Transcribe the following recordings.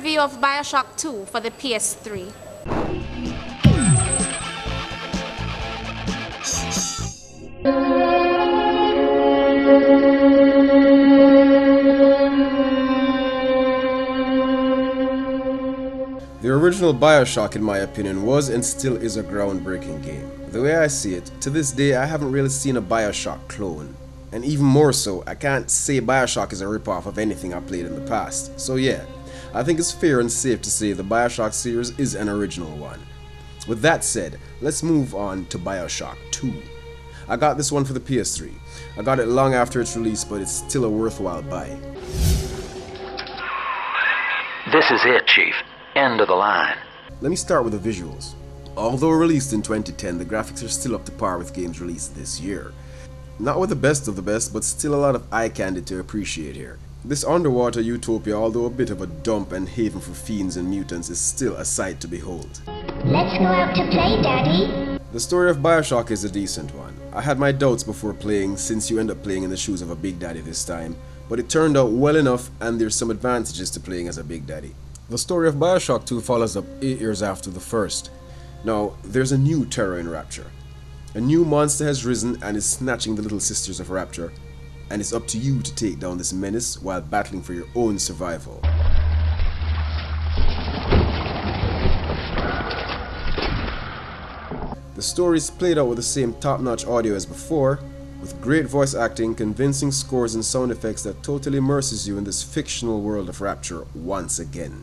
review of Bioshock 2 for the PS3. The original Bioshock, in my opinion, was and still is a groundbreaking game. The way I see it, to this day I haven't really seen a Bioshock clone. And even more so, I can't say Bioshock is a ripoff of anything I played in the past. So yeah, I think it's fair and safe to say the Bioshock series is an original one. With that said, let's move on to Bioshock 2. I got this one for the PS3. I got it long after its release, but it's still a worthwhile buy. This is it, Chief. End of the line. Let me start with the visuals. Although released in 2010, the graphics are still up to par with games released this year. Not with the best of the best, but still a lot of eye candy to appreciate here. This underwater utopia, although a bit of a dump and haven for fiends and mutants, is still a sight to behold. Let's go out to play, Daddy. The story of Bioshock is a decent one. I had my doubts before playing, since you end up playing in the shoes of a Big Daddy this time, but it turned out well enough, and there's some advantages to playing as a Big Daddy. The story of Bioshock 2 follows up 8 years after the first. Now, there's a new terror in Rapture. A new monster has risen and is snatching the little sisters of Rapture, and it's up to you to take down this menace while battling for your own survival. The story is played out with the same top-notch audio as before, with great voice acting, convincing scores and sound effects that totally immerses you in this fictional world of Rapture once again.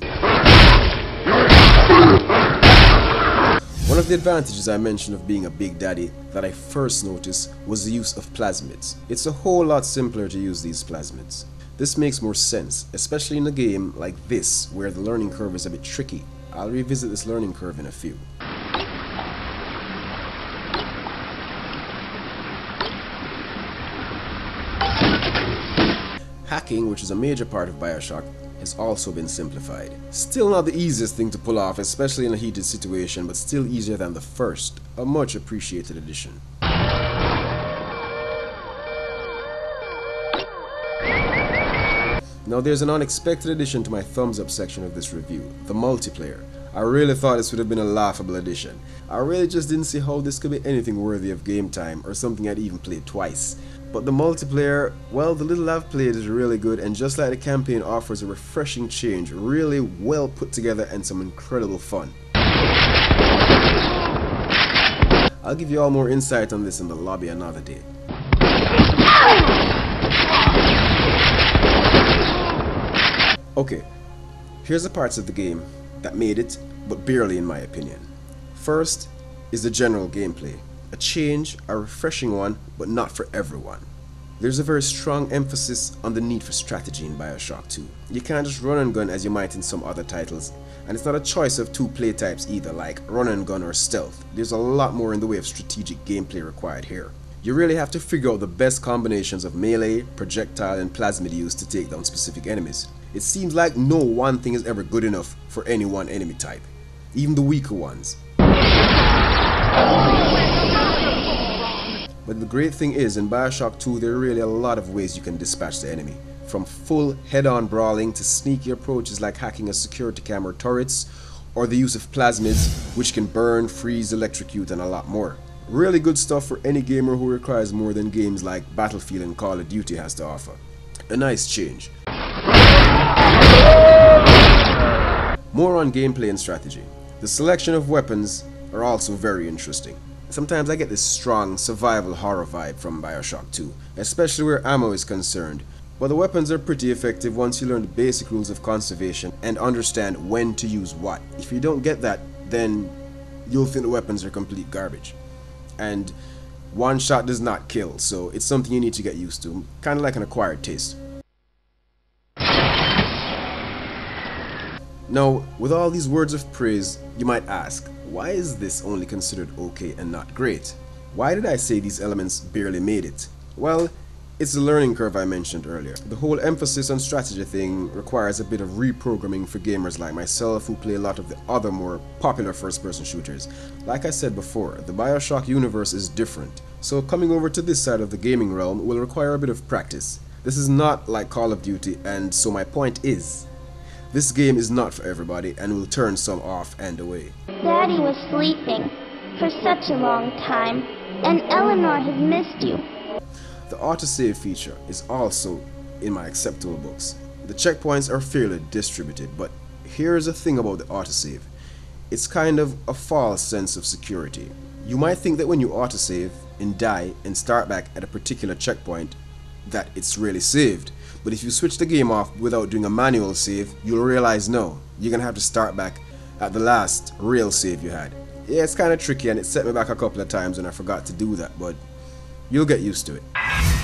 One of the advantages I mentioned of being a Big Daddy that I first noticed was the use of plasmids. It's a whole lot simpler to use these plasmids. This makes more sense, especially in a game like this where the learning curve is a bit tricky. I'll revisit this learning curve in a few. Hacking, which is a major part of Bioshock, has also been simplified. Still not the easiest thing to pull off, especially in a heated situation, but still easier than the first. A much appreciated addition. Now there's an unexpected addition to my thumbs up section of this review, the multiplayer. I really thought this would have been a laughable addition. I really just didn't see how this could be anything worthy of game time or something I'd even played twice. But the multiplayer, well, the little I've played is really good, and just like the campaign offers a refreshing change, really well put together and some incredible fun. I'll give you all more insight on this in the lobby another day. Okay, here's the parts of the game that made it, but barely in my opinion. First is the general gameplay. A change, a refreshing one, but not for everyone. There's a very strong emphasis on the need for strategy in Bioshock 2. You can't just run and gun as you might in some other titles, and it's not a choice of two play types either, like run and gun or stealth. There's a lot more in the way of strategic gameplay required here. You really have to figure out the best combinations of melee, projectile, and plasmid use to take down specific enemies. It seems like no one thing is ever good enough for any one enemy type, even the weaker ones. But the great thing is, in Bioshock 2 there are really a lot of ways you can dispatch the enemy. From full head-on brawling to sneaky approaches like hacking a security camera turrets, or the use of plasmids, which can burn, freeze, electrocute, and a lot more. Really good stuff for any gamer who requires more than games like Battlefield and Call of Duty has to offer. A nice change. More on gameplay and strategy. The selection of weapons are also very interesting. Sometimes I get this strong survival horror vibe from Bioshock 2, especially where ammo is concerned. But the weapons are pretty effective once you learn the basic rules of conservation and understand when to use what. If you don't get that, then you'll think the weapons are complete garbage. And one shot does not kill, so it's something you need to get used to, kind of like an acquired taste. Now, with all these words of praise, you might ask, why is this only considered okay and not great? Why did I say these elements barely made it? Well, it's the learning curve I mentioned earlier. The whole emphasis on strategy thing requires a bit of reprogramming for gamers like myself who play a lot of the other more popular first-person shooters. Like I said before, the Bioshock universe is different, so coming over to this side of the gaming realm will require a bit of practice. This is not like Call of Duty, and so my point is, This game is not for everybody and will turn some off and away. Daddy was sleeping for such a long time, and Eleanor has missed you. The autosave feature is also in my acceptable books. The checkpoints are fairly distributed, but here's the thing about the autosave. It's kind of a false sense of security. You might think that when you autosave and die and start back at a particular checkpoint that it's really saved. But if you switch the game off without doing a manual save, you'll realize no, you're gonna have to start back at the last real save you had. Yeah, it's kinda tricky and it set me back a couple of times and I forgot to do that, but you'll get used to it.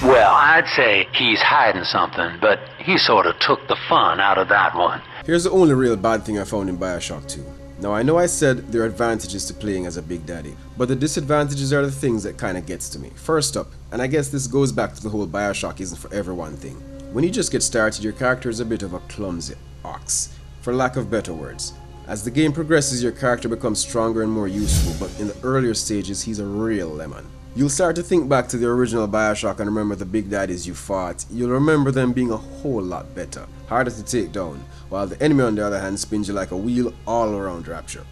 Well, I'd say he's hiding something, but he sort of took the fun out of that one. Here's the only real bad thing I found in Bioshock 2. Now I know I said there are advantages to playing as a Big Daddy, but the disadvantages are the things that kinda gets to me. First up, and I guess this goes back to the whole Bioshock isn't for everyone thing. When you just get started, your character is a bit of a clumsy ox, for lack of better words. As the game progresses, your character becomes stronger and more useful, but in the earlier stages, he's a real lemon. You'll start to think back to the original Bioshock and remember the Big Daddies you fought. You'll remember them being a whole lot better, harder to take down, while the enemy on the other hand spins you like a wheel all around Rapture.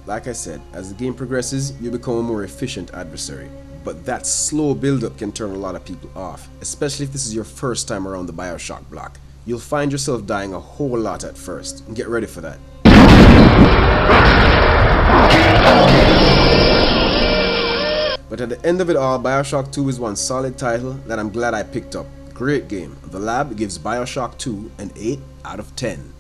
Like I said, as the game progresses, you become a more efficient adversary. But that slow build-up can turn a lot of people off, especially if this is your first time around the Bioshock block. You'll find yourself dying a whole lot at first, and get ready for that. But at the end of it all, Bioshock 2 is one solid title that I'm glad I picked up. Great game. The Lab gives Bioshock 2 an 8 out of 10.